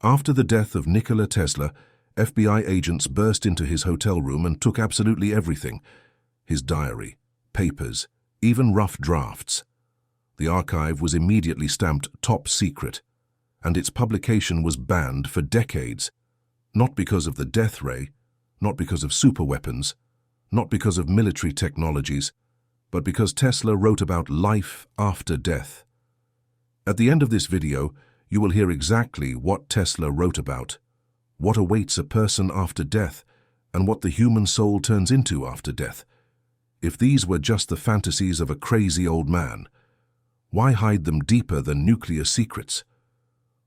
After the death of Nikola Tesla, FBI agents burst into his hotel room and took absolutely everything: his diary, papers, even rough drafts. The archive was immediately stamped top secret, and its publication was banned for decades, not because of the death ray, not because of superweapons, not because of military technologies, but because Tesla wrote about life after death. At the end of this video, you will hear exactly what Tesla wrote about, what awaits a person after death, and what the human soul turns into after death. If these were just the fantasies of a crazy old man, why hide them deeper than nuclear secrets?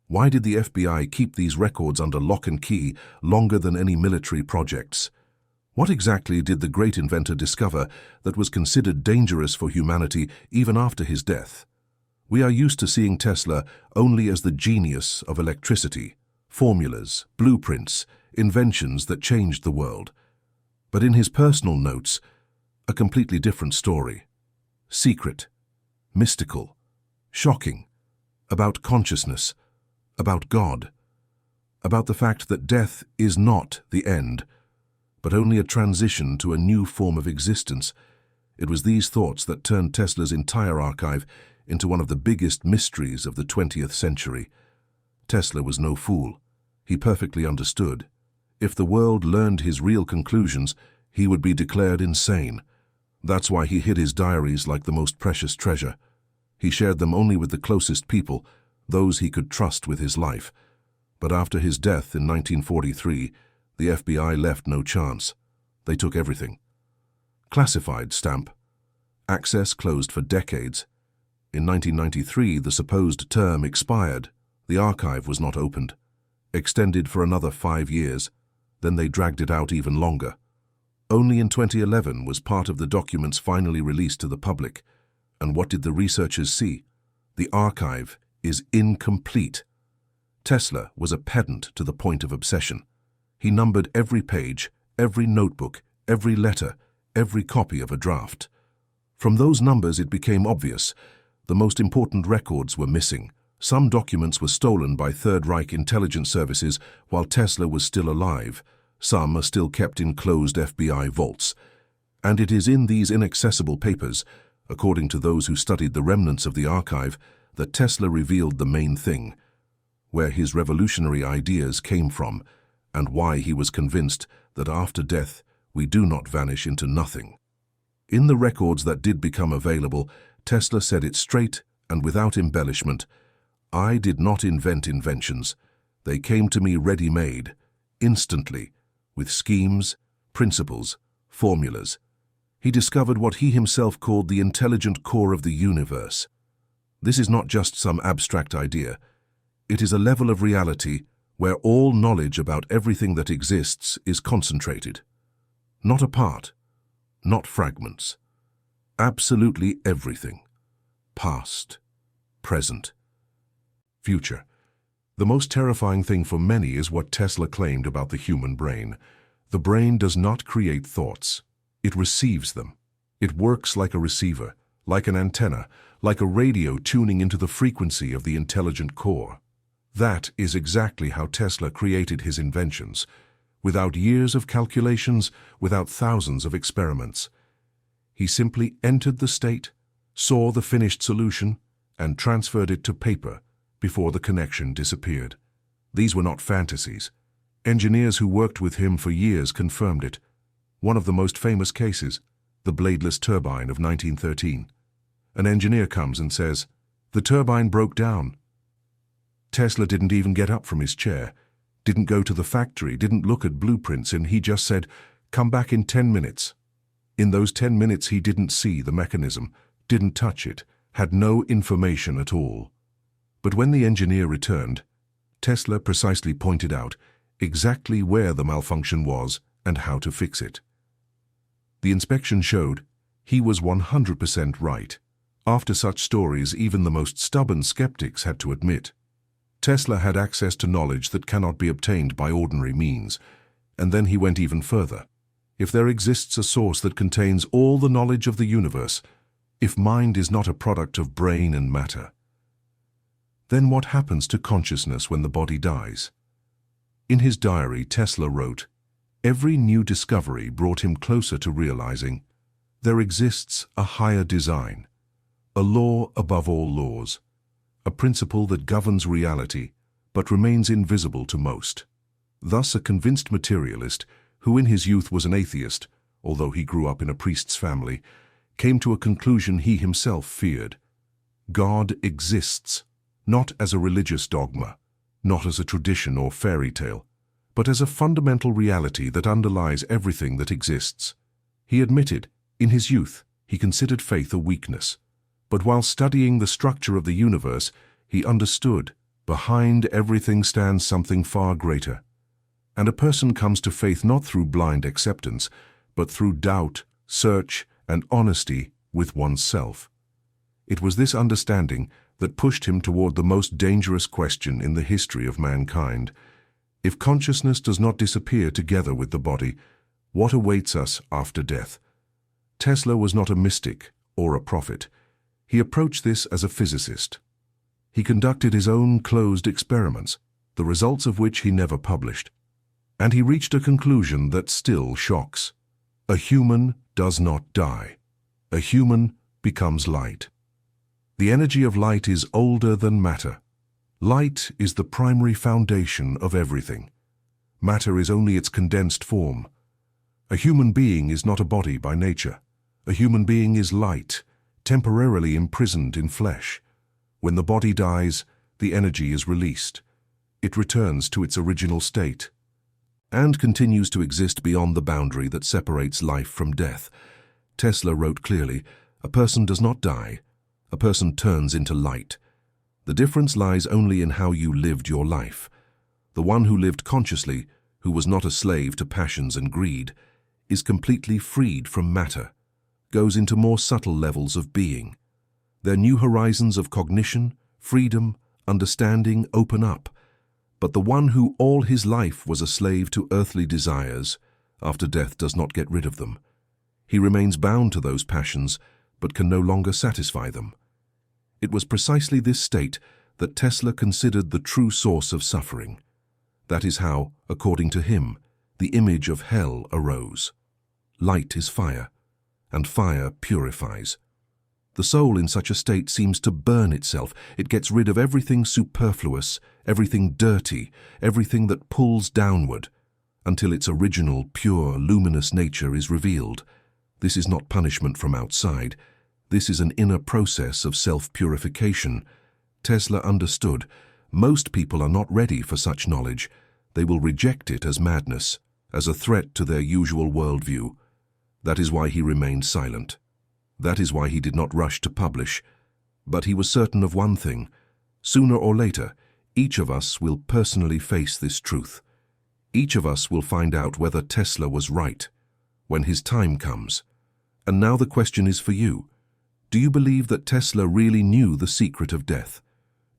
Why did the FBI keep these records under lock and key longer than any military projects? What exactly did the great inventor discover that was considered dangerous for humanity even after his death? We are used to seeing Tesla only as the genius of electricity, formulas, blueprints, inventions that changed the world. But in his personal notes, a completely different story. Secret, mystical, shocking, about consciousness, about God, about the fact that death is not the end, but only a transition to a new form of existence. It was these thoughts that turned Tesla's entire archive into one of the biggest mysteries of the 20th century. Tesla was no fool. He perfectly understood. If the world learned his real conclusions, he would be declared insane. That's why he hid his diaries like the most precious treasure. He shared them only with the closest people, those he could trust with his life. But after his death in 1943, the FBI left no chance. They took everything. Classified stamp. Access closed for decades. In 1993, the supposed term expired. The archive was not opened. Extended for another 5 years. Then they dragged it out even longer. Only in 2011 was part of the documents finally released to the public. And what did the researchers see? The archive is incomplete. Tesla was a pedant to the point of obsession. He numbered every page, every notebook, every letter, every copy of a draft. From those numbers it became obvious. The most important records were missing. Some documents were stolen by Third Reich intelligence services while Tesla was still alive. Some are still kept in closed FBI vaults. And it is in these inaccessible papers, according to those who studied the remnants of the archive, that Tesla revealed the main thing, where his revolutionary ideas came from, and why he was convinced that after death we do not vanish into nothing. In the records that did become available, Tesla said it straight and without embellishment: "I did not invent inventions. They came to me ready-made, instantly, with schemes, principles, formulas." He discovered what he himself called the intelligent core of the universe. This is not just some abstract idea. It is a level of reality where all knowledge about everything that exists is concentrated. Not a part, not fragments. Absolutely everything. Past, present, future. The most terrifying thing for many is what Tesla claimed about the human brain. The brain does not create thoughts. It receives them. It works like a receiver, like an antenna, like a radio tuning into the frequency of the intelligent core. That is exactly how Tesla created his inventions, without years of calculations, without thousands of experiments. He simply entered the state, saw the finished solution, and transferred it to paper before the connection disappeared. These were not fantasies. Engineers who worked with him for years confirmed it. One of the most famous cases, the bladeless turbine of 1913. An engineer comes and says, "The turbine broke down." Tesla didn't even get up from his chair, didn't go to the factory, didn't look at blueprints, and he just said, "Come back in 10 minutes. In those 10 minutes he didn't see the mechanism, didn't touch it, had no information at all. But when the engineer returned, Tesla precisely pointed out exactly where the malfunction was and how to fix it. The inspection showed he was 100% right. After such stories, even the most stubborn skeptics had to admit. Tesla had access to knowledge that cannot be obtained by ordinary means. And then he went even further. If there exists a source that contains all the knowledge of the universe, if mind is not a product of brain and matter, then what happens to consciousness when the body dies? In his diary, Tesla wrote, "Every new discovery brought him closer to realizing there exists a higher design, a law above all laws, a principle that governs reality but remains invisible to most." Thus, a convinced materialist, who in his youth was an atheist, although he grew up in a priest's family, came to a conclusion he himself feared. God exists, not as a religious dogma, not as a tradition or fairy tale, but as a fundamental reality that underlies everything that exists. He admitted, in his youth, he considered faith a weakness. But while studying the structure of the universe, he understood, behind everything stands something far greater. And a person comes to faith not through blind acceptance, but through doubt, search, and honesty with oneself. It was this understanding that pushed him toward the most dangerous question in the history of mankind. If consciousness does not disappear together with the body, what awaits us after death? Tesla was not a mystic or a prophet. He approached this as a physicist. He conducted his own closed experiments, the results of which he never published. And he reached a conclusion that still shocks. A human does not die. A human becomes light. The energy of light is older than matter. Light is the primary foundation of everything. Matter is only its condensed form. A human being is not a body by nature. A human being is light, temporarily imprisoned in flesh. When the body dies, the energy is released. It returns to its original state and continues to exist beyond the boundary that separates life from death. Tesla wrote clearly, "A person does not die. A person turns into light. The difference lies only in how you lived your life. The one who lived consciously, who was not a slave to passions and greed, is completely freed from matter, goes into more subtle levels of being. Their new horizons of cognition, freedom, understanding open up. But the one who all his life was a slave to earthly desires, after death does not get rid of them. He remains bound to those passions, but can no longer satisfy them." It was precisely this state that Tesla considered the true source of suffering. That is how, according to him, the image of hell arose. Light is fire, and fire purifies. The soul in such a state seems to burn itself. It gets rid of everything superfluous, everything dirty, everything that pulls downward, until its original, pure, luminous nature is revealed. This is not punishment from outside. This is an inner process of self-purification. Tesla understood, most people are not ready for such knowledge. They will reject it as madness, as a threat to their usual worldview. That is why he remained silent. That is why he did not rush to publish. But he was certain of one thing. Sooner or later, each of us will personally face this truth. Each of us will find out whether Tesla was right, when his time comes. And now the question is for you. Do you believe that Tesla really knew the secret of death?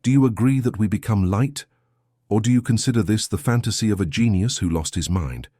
Do you agree that we become light? Or do you consider this the fantasy of a genius who lost his mind?